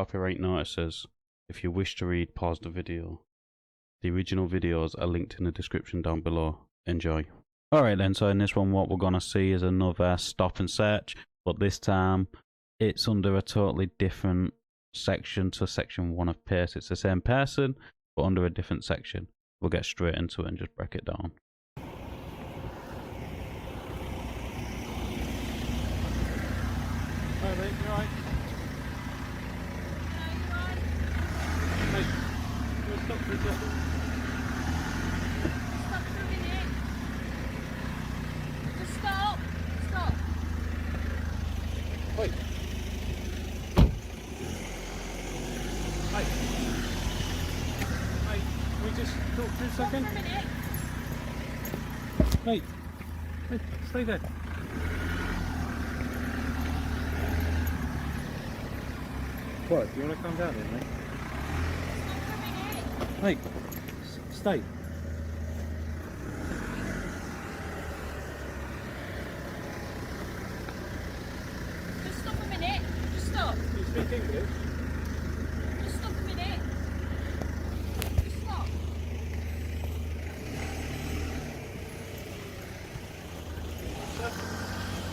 copyright notices. If you wish to read, pause the video. The original videos are linked in the description down below. Enjoy. Alright then, so in this one what we're going to see is another stop and search, but this time it's under a totally different section to section 1 of PACE. It's the same person, but under a different section. We'll get straight into it and just break it down. Hi mate, you alright? Mate, you want to stop for a second? Stop for a minute. Just stop. Stop. Wait. Mate. Mate, can we just talk for a Stop second? for a minute. Mate. Mate, stay there. What, do you want to come down here, mate? Stop for a minute. Mate, stay. Just stop a minute. Just stop. Do you speak English? Just stop a minute. Just stop.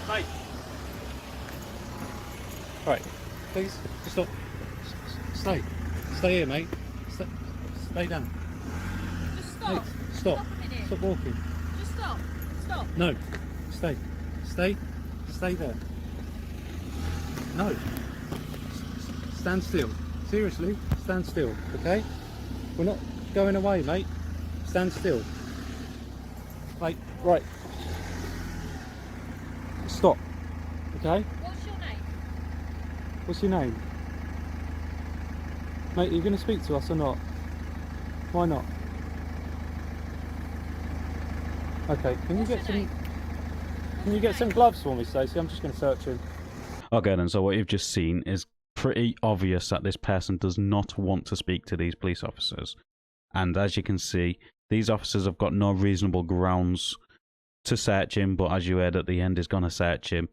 Mate. Right, please, just stop. Stay. Stay here, mate. Stay down. Just stop. Mate, stop. Stop a minute. Stop walking. Just stop. Stop. No. Stay. Stay. Stay there. No. Stand still. Seriously, stand still, okay? We're not going away, mate. Stand still. Mate, right. Stop. Okay? What's your name? What's your name? Mate, are you going to speak to us or not? Why not? Okay, can you What's get your some... name? Can you get some gloves for me, Stacey? I'm just going to search him. Okay then, so what you've just seen is pretty obvious that this person does not want to speak to these police officers. And as you can see, these officers have got no reasonable grounds to search him, but as you heard at the end, he's going to search him.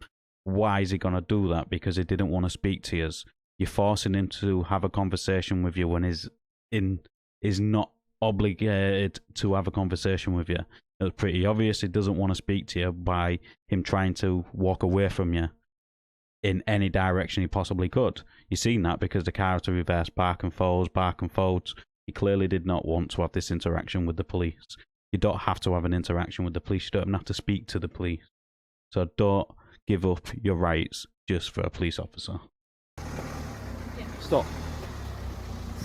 Why is he going to do that? Because he didn't want to speak to you. You're forcing him to have a conversation with you when he's not obligated to have a conversation with you. It's pretty obvious he doesn't want to speak to you by him trying to walk away from you in any direction he possibly could. You've seen that because the car had to reverse back and forwards, back and forwards. He clearly did not want to have this interaction with the police. You don't have to have an interaction with the police. You don't have to speak to the police. So don't give up your rights just for a police officer. Stop.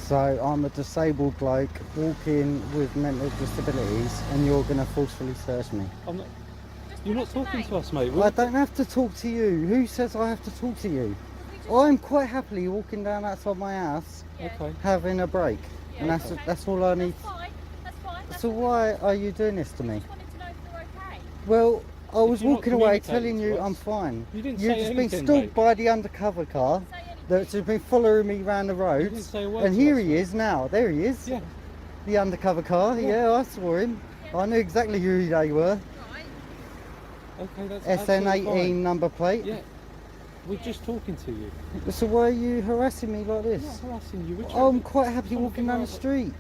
So I'm a disabled bloke walking with mental disabilities and you're going to forcefully search me. I'm not... Just You're give not us your talking name. to us, mate. I don't have to talk to you. Who says I have to talk to you? I'm quite happily walking down outside my house Yeah. Okay. having a break. Yeah, And okay. that's all I need. That's fine. That's fine. That's So fine. why are you doing this to me? I just wanted to know if you're okay. Well, I was you're not walking away communicating telling to you us- I'm fine. You didn't You've say just been anything, stalked mate. by the undercover car Say anything. that's just been following me around the You road. didn't say a word And to here us, he mate. is now. There he is. Yeah. The undercover car. Yeah. Yeah, I saw him. Yeah. I knew exactly who they were. Right. Okay, that's absolutely SN18 fine. number plate. Yeah. We're just talking to you. So why are you harassing me like I'm this? not harassing you. We're I'm quite happy trying to walking figure down the out street.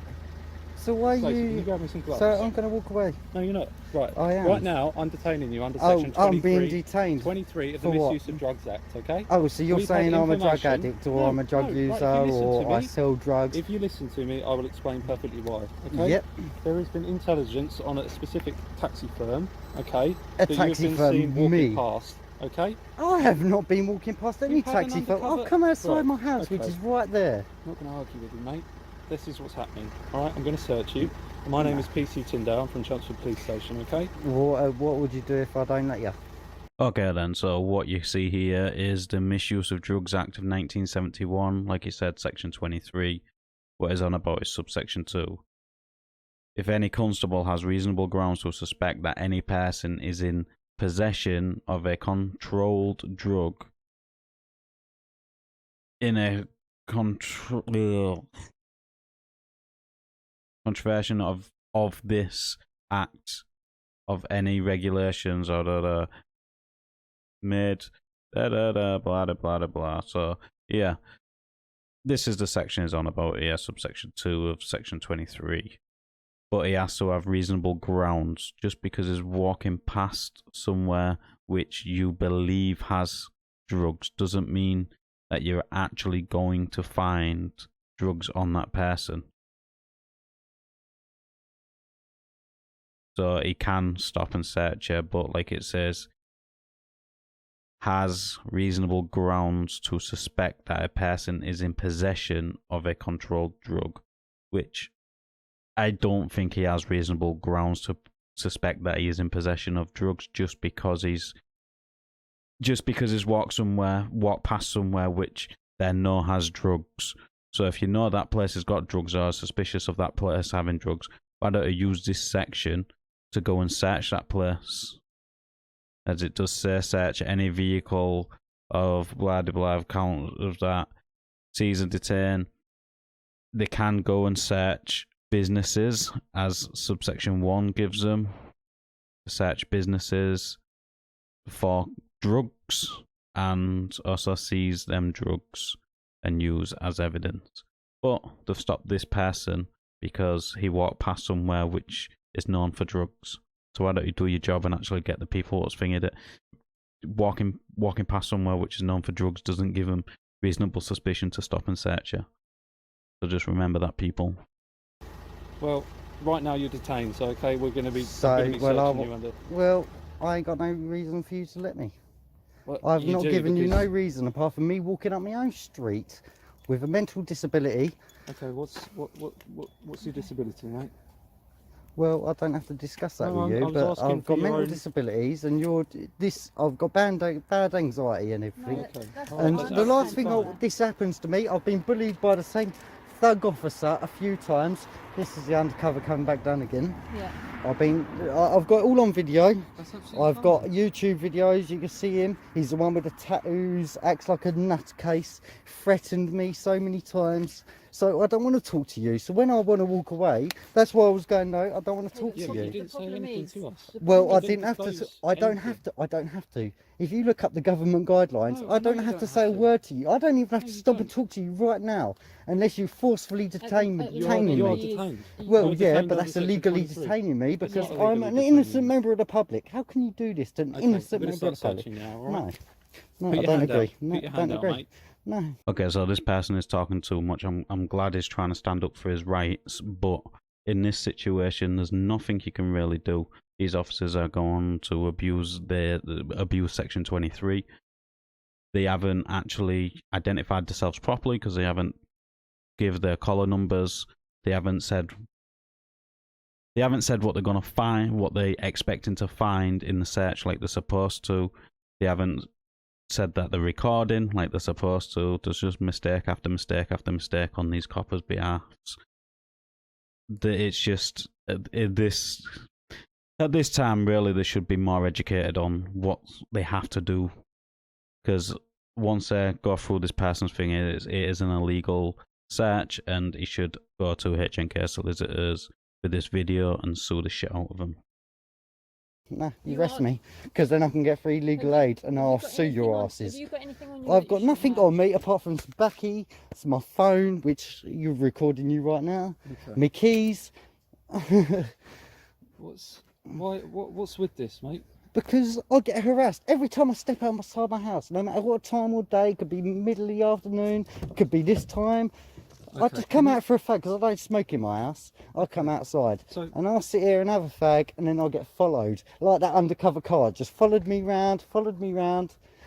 So why are Stacey, can you you... grab me some gloves? So I'm going to walk away. No, you're not. Right. I am. Right now, I'm detaining you under Oh, section 23. I'm being detained. 23 of the For what? Misuse of Drugs Act, okay? Oh, so you're We've had saying I'm a drug information- addict or No, I'm a drug no, right, user if you listen or to I me- sell drugs? If you listen to me, I will explain perfectly why, okay? Yep. There has been intelligence on a specific taxi firm, okay? A that you've taxi been firm, seen walking me. past, okay? I have not been walking past any You've had an taxi firm. undercover- I've come outside Right, my house, which okay. is right there. I'm not going to argue with you, mate. This is what's happening, alright? I'm going to search you. My name is PC Tyndale, I'm from Chelmsford Police Station, okay? What would you do if I don't let you? Okay then, so what you see here is the Misuse of Drugs Act of 1971, like you said, section 23. What is on about is subsection 2. If any constable has reasonable grounds to suspect that any person is in possession of a controlled drug in a contravention of this act of any regulations or made blah blah blah blah blah. So yeah, this is the section is on about here, subsection 2 of section 23. But he has to have reasonable grounds. Just because he's walking past somewhere which you believe has drugs doesn't mean that you're actually going to find drugs on that person. So he can stop and search her, but like it says, has reasonable grounds to suspect that a person is in possession of a controlled drug, which I don't think he has reasonable grounds to suspect that he is in possession of drugs just because he's walked past somewhere which they know has drugs. So if you know that place has got drugs or are suspicious of that place having drugs, why don't you use this section to go and search that place? As it does say, search any vehicle of blah blah blah count of that, seize and detain. They can go and search businesses, as subsection 1 gives them. Search businesses for drugs and also seize them drugs and use as evidence. But they've stopped this person because he walked past somewhere which is known for drugs. So why don't you do your job and actually get the people what's thinking that walking past somewhere which is known for drugs doesn't give them reasonable suspicion to stop and search you. So just remember that, people. Well, right now you're detained, so okay, we're going to be, So, searching you under. well, I ain't got no reason for you to let me. Well, I've you not do, given you because- no reason apart from me walking up my own street with a mental disability. Okay, what's your disability, mate? Well, I don't have to discuss that No, with I you, was but asking I've for got your mental own- disabilities, and I've got bad anxiety and everything. Okay. That's And fine. the last thing fine. this happens to me, I've been bullied by the same thug officer a few times. This is the undercover coming back down again. Yeah. I've got it all on video. That's absolutely I've fine. got YouTube videos, you can see him. He's the one with the tattoos, acts like a nutcase, threatened me so many times. So I don't want to talk to you. So when I want to walk away, that's why I was going, no, I don't want to talk Yeah, to but you you. didn't say anything to us. Well, I You didn't have to. disclose I don't anything. have to. I don't have to. If you look up the government guidelines, No, I don't you have don't to say have a to. word to you. I don't even have No, to you stop and don't. talk to you right now, unless you forcefully detaining You are me. detained. Well, You're yeah, detained but under that's Section illegally 23. detaining me because not I'm illegally an detaining innocent you. member of the public. How can you do this to an Okay, innocent we're going to member of start the public? searching now, No, alright? no, Put I your don't hand agree. out. No, Put your I hand don't out, agree. mate. No. Okay, so this person is talking too much. I'm glad he's trying to stand up for his rights, but in this situation, there's nothing you can really do. These officers are going to abuse section 23. They haven't actually identified themselves properly because they haven't give their collar numbers. They haven't said what they're going to find, what they're expecting to find in the search like they're supposed to. They haven't said that they're recording like they're supposed to. There's just mistake after mistake after mistake on these coppers' behalves. It's just at this time, really, they should be more educated on what they have to do. Because once they go through this person's thing, it is an illegal search, and he should go to HNK solicitors with this video and sue the shit out of them. Nah, you You arrest are- me, because then I can get free legal Have you- aid and have you I'll got sue anything your on- asses. Have you got anything on you I've that got you nothing shouldn't on have? me apart from tobacco. It's my phone, which you're recording you right now. Okay. My keys. What's with this, mate? Because I get harassed every time I step outside my house, no matter what time or day. It could be middle of the afternoon, it could be this time. I Okay, just come can you- out for a fag because I don't smoke in my house. I'll come outside So- and I'll sit here and have a fag, and then I'll get followed like that undercover car. Just followed me round.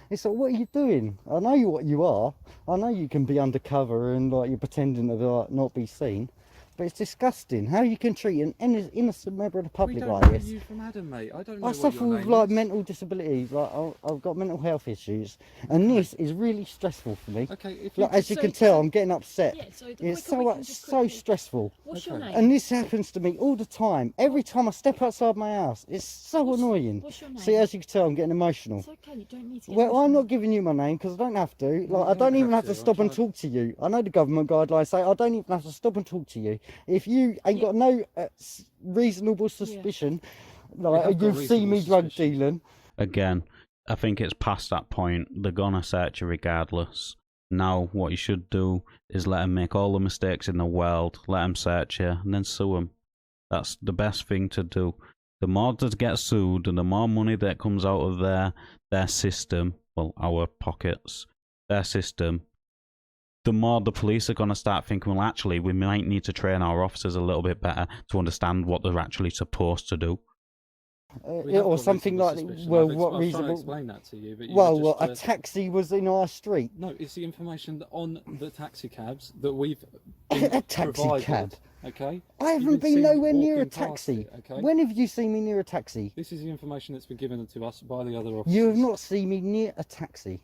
It's like, what are you doing? I know what you are. I know you can be undercover and like you're pretending to like not be seen. But it's disgusting how you can treat an innocent member of the We public don't like know this. you from Adam, mate. I don't know I what suffer your with name like is. mental disabilities. Like I've got mental health issues, and this is really stressful for me. Okay, if you Like, as you So- can tell, I'm getting upset. Yeah, so the It's quicker we can just so quickly- stressful. What's your Okay. name? And this happens to me all the time. Every time I step outside my house, it's so What's- annoying. what's your name? See, as you can tell, I'm getting emotional. It's okay, you don't need to get Well, I'm emotional. not giving you my name because I don't have to. Like, you I don't don't even have have to to. stop I'm and trying- talk to you. I know the government guidelines say I don't even have to stop and talk to you. If you ain't Yeah. got no reasonable suspicion, like have got you've seen me reasonable drug suspicion. dealing. Again, I think it's past that point. They're gonna search you regardless. Now, what you should do is let him make all the mistakes in the world, let him search you, and then sue him. That's the best thing to do. The more that get sued, and the more money that comes out of their system, well, our pockets, their system, the more the police are going to start thinking, well, actually, we might need to train our officers a little bit better to understand what they're actually supposed to do. Or something like, well, what reasonable? Explain that to you, but well, a taxi was in our street. No, it's the information that on the taxi cabs that we've A taxi provided, cab. Okay. I haven't been nowhere near a taxi. Okay. When have you seen me near a taxi? This is the information that's been given to us by the other officers. You have not seen me near a taxi.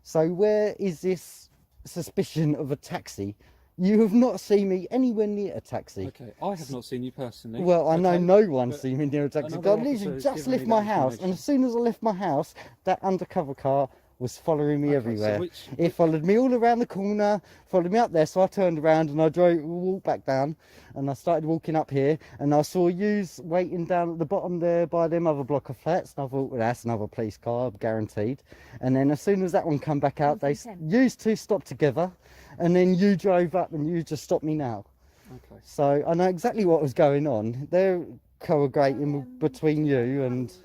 So where is this suspicion of a taxi? You have not seen me anywhere near a taxi. Okay, I have not seen you personally. Well, I know okay, no one's seen me near a taxi. I another literally officer has just given left me my that house, and as soon as I left my house, that undercover car was following me Okay, so everywhere. which- It followed me all around the corner, followed me up there, so I turned around and I walked back down, and I started walking up here, and I saw yous waiting down at the bottom there by them other block of flats, and I thought, well, that's another police car, guaranteed. And then as soon as that one come back out, yous two stopped together, and then you drove up and you just stopped me now. Okay. So I know exactly what was going on. They're corroborating between you and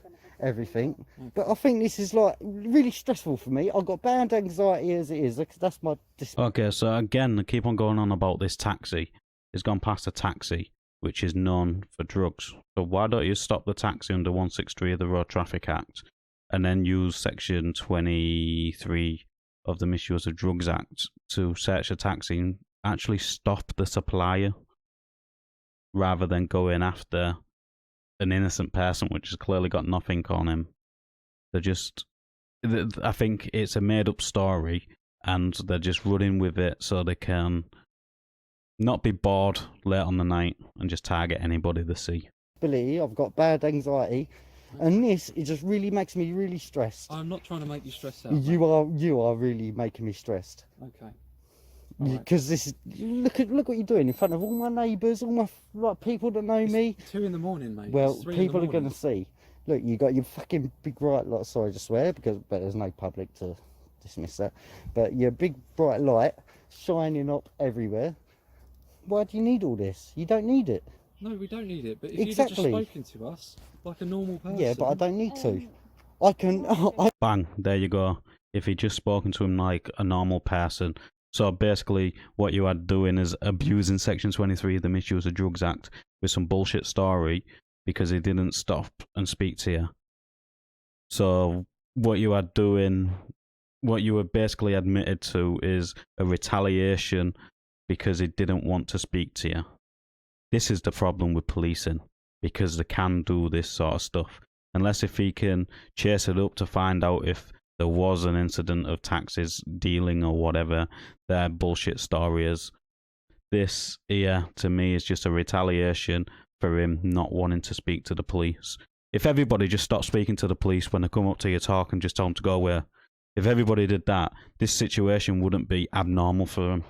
everything. But I think this is like really stressful for me. I've got bad anxiety as it is, because that's my... Okay, so again, they keep on going on about this taxi. It's gone past a taxi, which is known for drugs. So why don't you stop the taxi under 163 of the Road Traffic Act, and then use Section 23 of the Misuse of Drugs Act to search a taxi and actually stop the supplier, rather than going after an innocent person which has clearly got nothing on him. I think it's a made up story, and they're just running with it so they can not be bored late on the night and just target anybody they see. I've got bad anxiety, and it just really makes me really stressed. I'm not trying to make you stressed out. You are really making me stressed. Okay. Because this is look what you're doing in front of all my neighbours, all my people that know me. 2 in the morning, mate. Well, It's 3 people in are the going to see. Look, you got your fucking big bright light. Sorry to swear, but there's no public to dismiss that. But your big bright light shining up everywhere. Why do you need all this? You don't need it. No, we don't need it. But if Exactly. you'd just spoken to us like a normal person. Yeah, but I don't need to. I can. Bang, there you go. If he'd just spoken to him like a normal person. So basically, what you are doing is abusing Section 23 of the Misuse of Drugs Act with some bullshit story because he didn't stop and speak to you. So what you are doing, what you were basically admitted to, is a retaliation because he didn't want to speak to you. This is the problem with policing, because they can do this sort of stuff. Unless if he can chase it up to find out if there was an incident of taxis dealing or whatever their bullshit story is. This here, to me, is just a retaliation for him not wanting to speak to the police. If everybody just stopped speaking to the police when they come up to you talk and just tell them to go away, if everybody did that, this situation wouldn't be abnormal for him.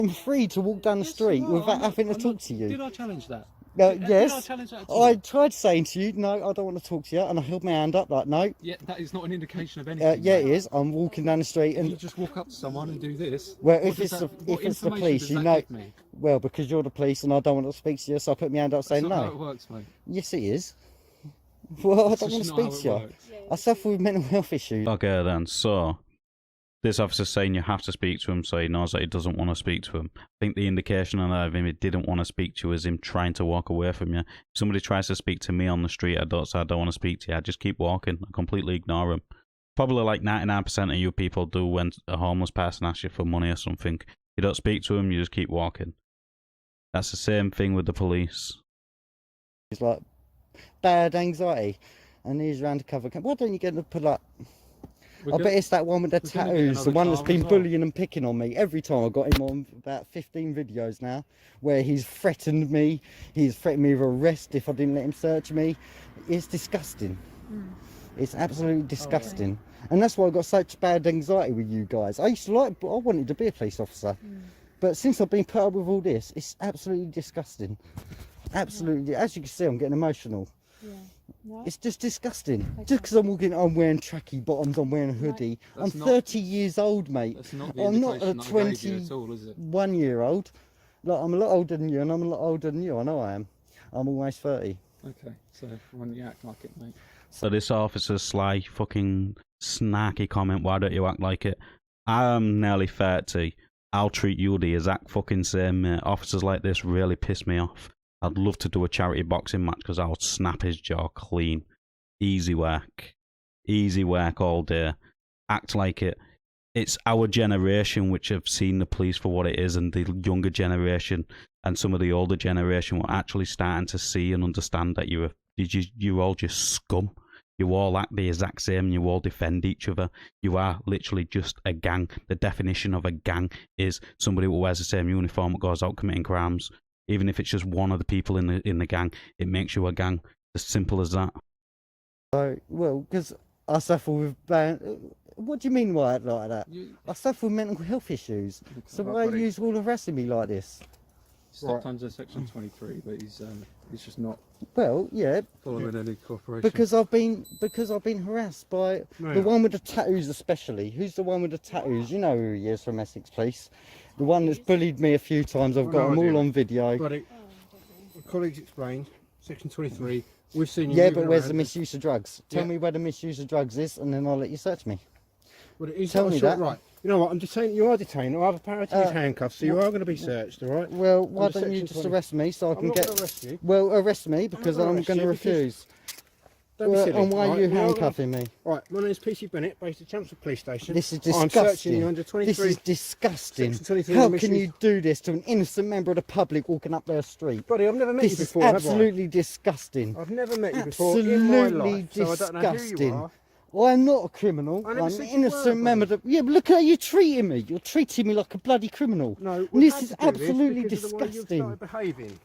I'm free to walk down the street without having to talk to you. Did I challenge that? Yes. Did I challenge that at all? I tried saying to you, no, I don't want to talk to you, and I held my hand up like, no. Yeah, that is not an indication of anything. Yeah, it is. I'm walking down the street, If and you just walk up to someone and do this. well, what if does it's that- the what if it's the information police, does you that know, give me? well, because you're the police, and I don't want to speak to you, so I put my hand up saying That's not how no. it works, mate. Yes, it is. Well, I That's don't want to just not speak to how you. it works. I suffer with mental health issues. Okay then, so this officer's saying you have to speak to him, so he knows that he doesn't want to speak to him. I think the indication on that of him he didn't want to speak to you is him trying to walk away from you. If somebody tries to speak to me on the street, I don't want to speak to you. I just keep walking. I completely ignore him. Probably like 99% of you people do when a homeless person asks you for money or something. You don't speak to him, you just keep walking. That's the same thing with the police. It's like bad anxiety, and he's around to cover. Why don't you get to pull up? I bet it's that one with the we're gonna get tattoos, the another one that's car been as well. bullying and picking on me. Every time I've got him on about 15 videos now, where he's threatened me. He's threatened me with arrest if I didn't let him search me. It's disgusting. It's absolutely disgusting. And that's why I've got such bad anxiety with you guys. I wanted to be a police officer. But since I've been put up with all this, it's absolutely disgusting. Absolutely. As you can see, I'm getting emotional. Yeah. No. It's just disgusting. Just because I'm wearing tracky bottoms, I'm wearing a hoodie. I'm 30 years old, mate. That's not the I'm not a indication that I gave you at all, is it? 21-year-old. Like, I'm a lot older than you, and I'm a lot older than you. I know I am. I'm almost 30. Okay, so why don't you act like it, mate? So this officer's sly fucking snarky comment, why don't you act like it? I'm nearly 30. I'll treat you the exact fucking same, mate. Officers like this really piss me off. I'd love to do a charity boxing match because I'll snap his jaw clean. Easy work. Easy work all day. Act like it. It's our generation which have seen the police for what it is, and the younger generation and some of the older generation were actually starting to see and understand that you're all just scum. You all act the exact same, and you all defend each other. You are literally just a gang. The definition of a gang is somebody who wears the same uniform that goes out committing crimes. Even if it's just one of the people in the gang, it makes you a gang. As simple as that. So, well, because I suffer with what do you mean by it like that? I suffer with mental health issues. So why are you all harassing me like this? Stopped under section 23, but he's just not Well, yeah, following any cooperation. because I've been harassed by the one with the tattoos, especially. Who's the one with the tattoos? You know who he is from Essex Police. The one that's bullied me a few times. I've got them all on video. Buddy, my colleagues explained, section 23, we've seen you Yeah, moving but where's the around. misuse of drugs? Tell me where the misuse of drugs is, and then I'll let you search me. Well, it is Tell not me a short that. right. You know what, I'm just saying you are detained. I have a power to use handcuffs, so you are going to be searched, alright? Well, why Under don't you section just 20. arrest me so I I'm can not get... going to arrest you. Well, arrest me because gonna I'm arrest going to you because- refuse. Don't be Well, silly. and why are alright? you We are gonna- handcuffing me? Right, my name's PC Bennett, based at Chelmsford Police Station. This is I'm searching disgusting. you under 23. This is disgusting. Section 23 How misuse- can you do this to an innocent member of the public walking up their street? Buddy, I've never met This you is before, have absolutely disgusting. I? I've never met you before in my Absolutely life, so I don't know who you disgusting. are. Well, I'm not a criminal. I never I'm an said you innocent were, member of the... Yeah, but look how you're treating me. You're treating me like a bloody criminal. No, And we've this had is to do absolutely because of the way you've disgusting. started behaving.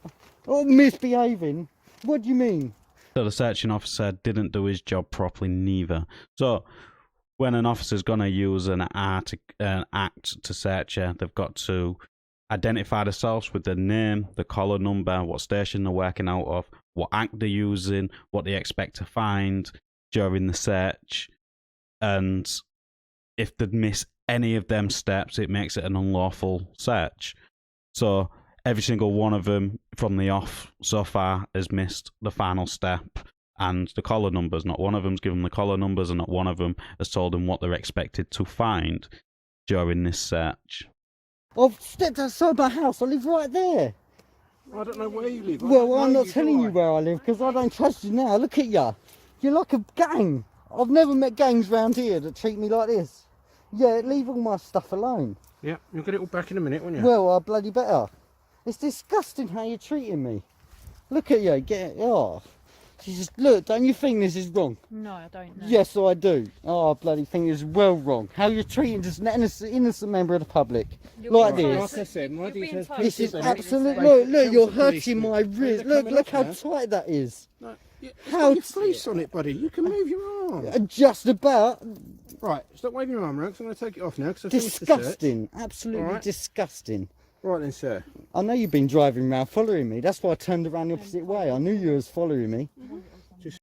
Oh, misbehaving. What do you mean? So the searching officer didn't do his job properly neither. So when an officer's going to use an act to search you, they've got to identify themselves with their name, the collar number, what station they're working out of, what act they're using, what they expect to find during the search. And if they miss any of them steps, it makes it an unlawful search. So every single one of them from the off so far has missed the final step and the collar numbers. Not one of them's given the collar numbers, and not one of them has told them what they're expected to find during this search. I've stepped outside my house. I live right there. I don't know where you live. I Well, don't I'm know not you, telling do you where I live because I don't trust you now. Look at you. You're like a gang. I've never met gangs round here that treat me like this. Yeah, leave all my stuff alone. Yeah, you'll get it all back in a minute, won't you? Well, I bloody better. It's disgusting how you're treating me. Look at you. Get it. Oh. Jesus, look, don't you think this is wrong? No, I don't know. Yes, I do. Oh, I bloody think it's well wrong. How you're treating just an innocent member of the public. You're Like being this. told- Like I said, my You're being details. told please This is keep absolute. them. Look, you're Council police hurting my group. wrist. They're Look, coming look up how now. tight that is. No, it's How got your t- fleece on it, buddy. You can move your arm. Just about. Right, stop waving your arm around, 'cause I'm going to take it off now, because I've finished the search. Disgusting. Absolutely Alright. disgusting. Right then, sir. I know you've been driving around following me. That's why I turned around the opposite way. I knew you was following me.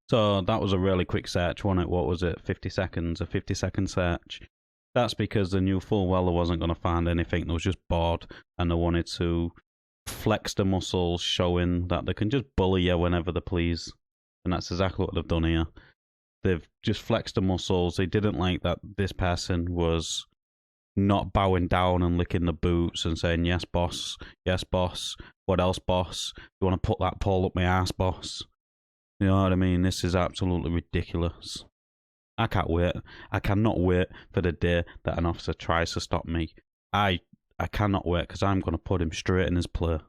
So that was a really quick search, wasn't it? What was it? 50 seconds? A 50-second search. That's because they knew full well they wasn't going to find anything. They was just bored, and they wanted to flex the muscles, showing that they can just bully you whenever they please. And that's exactly what they've done here. They've just flexed the muscles. They didn't like that this person was not bowing down and licking the boots and saying, yes, boss. Yes, boss. What else, boss? You want to put that pole up my ass, boss? You know what I mean? This is absolutely ridiculous. I can't wait. I cannot wait for the day that an officer tries to stop me. I cannot wait, because I'm going to put him straight in his place,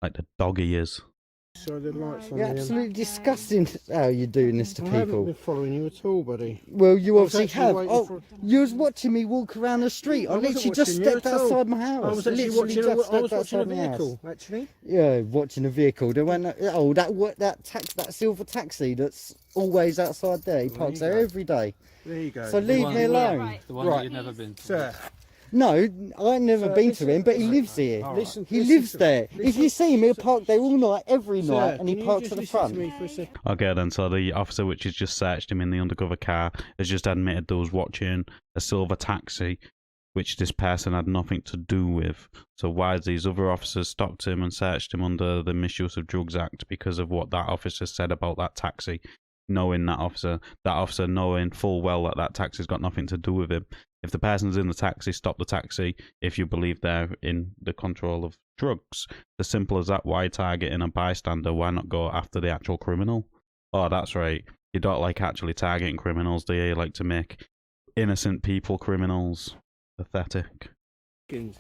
like the dog he is. So the lights on You're the absolutely disgusting how you're doing this to I haven't people. been following you at all, buddy. Well, you I was obviously actually have. waiting Oh, for- you was watching me walk around the street. I I wasn't literally just watching you stepped at all. outside my house. I was actually Literally watching. just I was stepped watching a outside my house. vehicle, actually. Yeah, watching a vehicle. There went that silver taxi that's always outside there. He There parks you there go. every day. There you go. So leave one me you were. alone. Right. The one Right. that you've never been to. Sir, No, I've never Sir, been listen- to him, but he listen, lives here. all right. Listen- He listen lives to- there. If listen- you see him, he'll sir- park there all night, every Sir, night, and he can you parks just at the listen front. to me for a second? Okay, then, so the officer which has just searched him in the undercover car has just admitted they was watching a silver taxi, which this person had nothing to do with. So why has these other officers stopped him and searched him under the Misuse of Drugs Act because of what that officer said about that taxi? Knowing that officer knowing full well that that taxi's got nothing to do with him. If the person's in the taxi, stop the taxi if you believe they're in the control of drugs. As simple as that. Why targeting a bystander? Why not go after the actual criminal? Oh, that's right. You don't like actually targeting criminals, do you? You like to make innocent people criminals. Pathetic.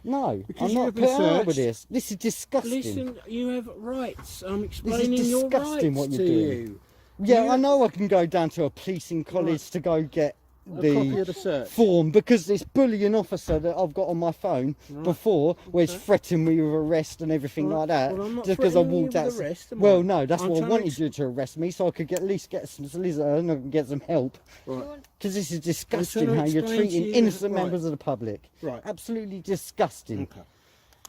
No, Because I'm you not have been putting up with searched. this. This is disgusting. Listen, you have rights. I'm explaining your disgusting rights what to you're doing. you. Yeah, You- I know I can go down to a policing college to go get A copy the of the search. form because this bullying officer that I've got on my phone before, where he's threatening me with arrest and everything Right. like that, Well, I'm not just because I threatening you walked with out. arrest, am I? Well, no, that's I'm why I trying to wanted you to arrest me, so I could at least get some solicitor and I can get some help. Right. Because this is disgusting to how you're explain to treating you- innocent right. members of the public. Right. Absolutely disgusting. Okay.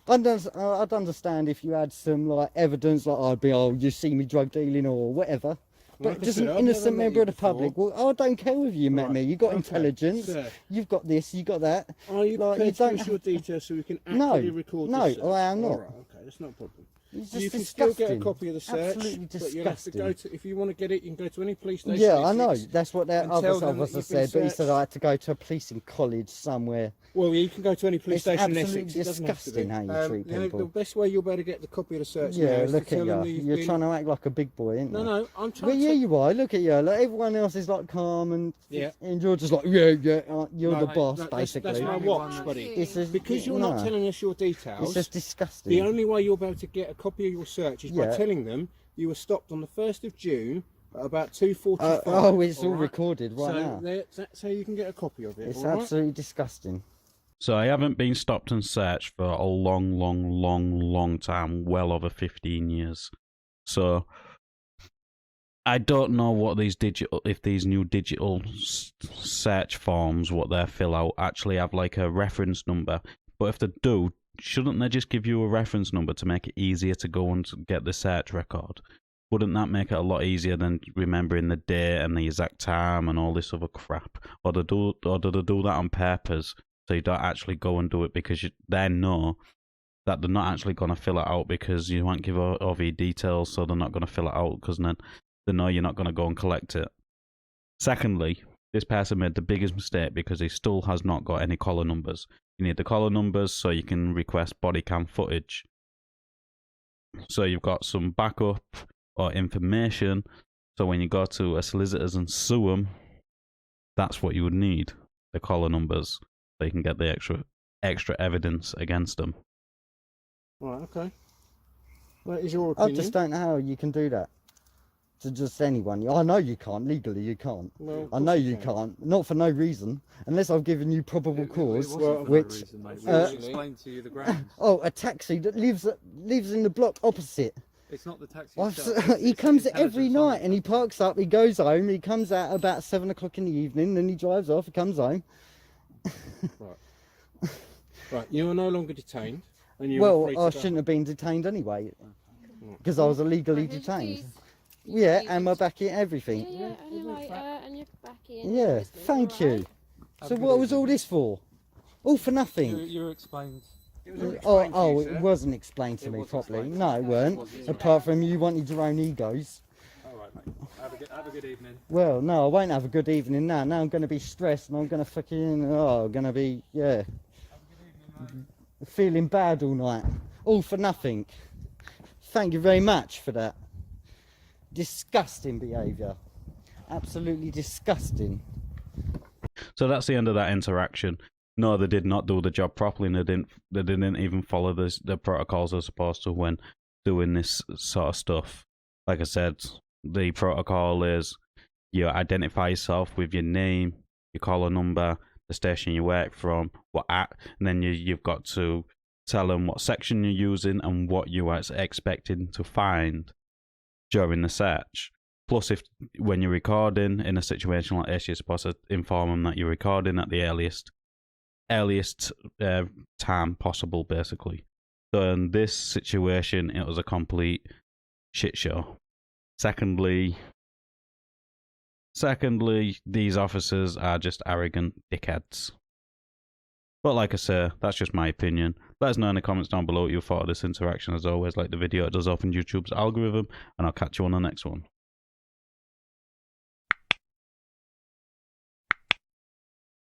I'd understand if you had some like evidence, like I'd be, oh, you see me drug dealing or whatever. Like But I just said, an I've innocent never met member you of the before. public. Well, I don't care if you met Right, me. You got okay, intelligence. sir. You've got this. You got that. Are you Like, prepared you to don't give us your have to- details so we can No, accurately record no, this search? I am not. All right, okay, that's not a problem. It's You just can still get a disgusting. copy of the search, Absolutely but you'll have to go disgusting. to, if you want to get it, you can go to any police station. Yeah, I in know. Essex. That's what that and other tell them that officer you've been said. But he said searched. I had to go to a policing college somewhere. Well, you can go to any police It's station in absolutely Essex. It doesn't have to be. disgusting how you treat the people. best way you'll be able to get the copy of the search now Yeah, is look to tell at them that you. you've You're been... trying to act like a big boy, ain't you? No, no, I'm Well, trying yeah, to... you are. Look at you. Like, everyone else is like calm and Yeah. and you're just like, yeah, you're No, the mate, boss, that's basically. my watch, buddy. It's just, Because you're not telling us your details, It's just disgusting. the only way you'll be able to get a copy of your search is by Yeah. telling them you were stopped on the 1st of June at about 2:45. oh, it's all right? recorded right so now. that's how you can get a copy of it. It's all right? absolutely disgusting. So I haven't been stopped and searched for a long time, well over 15 years. So I don't know what if these new digital search forms, what they fill out, actually have like a reference number. But if they do, shouldn't they just give you a reference number to make it easier to go and get the search record? Wouldn't that make it a lot easier than remembering the date and the exact time and all this other crap? Or do they do that on purpose so you don't actually go and do it because they know that they're not actually going to fill it out because you won't give over your details, so they're not going to fill it out because then they know you're not going to go and collect it. Secondly, this person made the biggest mistake because he still has not got any collar numbers. You need the collar numbers so you can request body cam footage. So you've got some backup or information. So when you go to a solicitor's and sue them, that's what you would need, the collar numbers, so you can get the extra evidence against them. Right, okay. That is your I opinion. just don't know how you can do that to just anyone. I know you can't. Legally, you can't. Well, of I know course you can't. Not for no reason. Unless I've given you probable cause. Which, explain to you the grounds. oh, a taxi that lives in the block opposite. It's not the taxi. I've itself, s- he it's comes the every intelligence on night it. and he parks up, he goes home, he comes out about 7 o'clock in the evening, then he drives off, he comes home. Right, you are no longer detained. And you are free Well, I to go. shouldn't have been detained anyway, because I was illegally detained. Yeah, and my back in everything. Yeah, and your lighter and your back in. Yeah, thank you. So what was all this for? All for nothing. You explained. Oh, it wasn't explained to me properly. No, it weren't. Apart from you wanted your own egos. All right, mate. Have a good evening. Well, no, I won't have a good evening now. Now I'm going to be stressed and I'm going to going to be, yeah, feeling bad all night. All for nothing. Thank you very much for that. Disgusting behaviour. Absolutely disgusting. So that's the end of that interaction. No, they did not do the job properly, and they didn't even follow the protocols they're supposed to when doing this sort of stuff. Like I said, the protocol is you identify yourself with your name, your collar number, the station you work from, and then you've got to tell them what section you're using and what you are expecting to find during the search. Plus, when you're recording in a situation like this, you're supposed to inform them that you're recording at the earliest earliest time possible, basically. So in this situation, it was a complete shit show. Secondly, these officers are just arrogant dickheads. But like I say, that's just my opinion. Let us know in the comments down below what you thought of this interaction. As always, like the video, it does open YouTube's algorithm, and I'll catch you on the next one.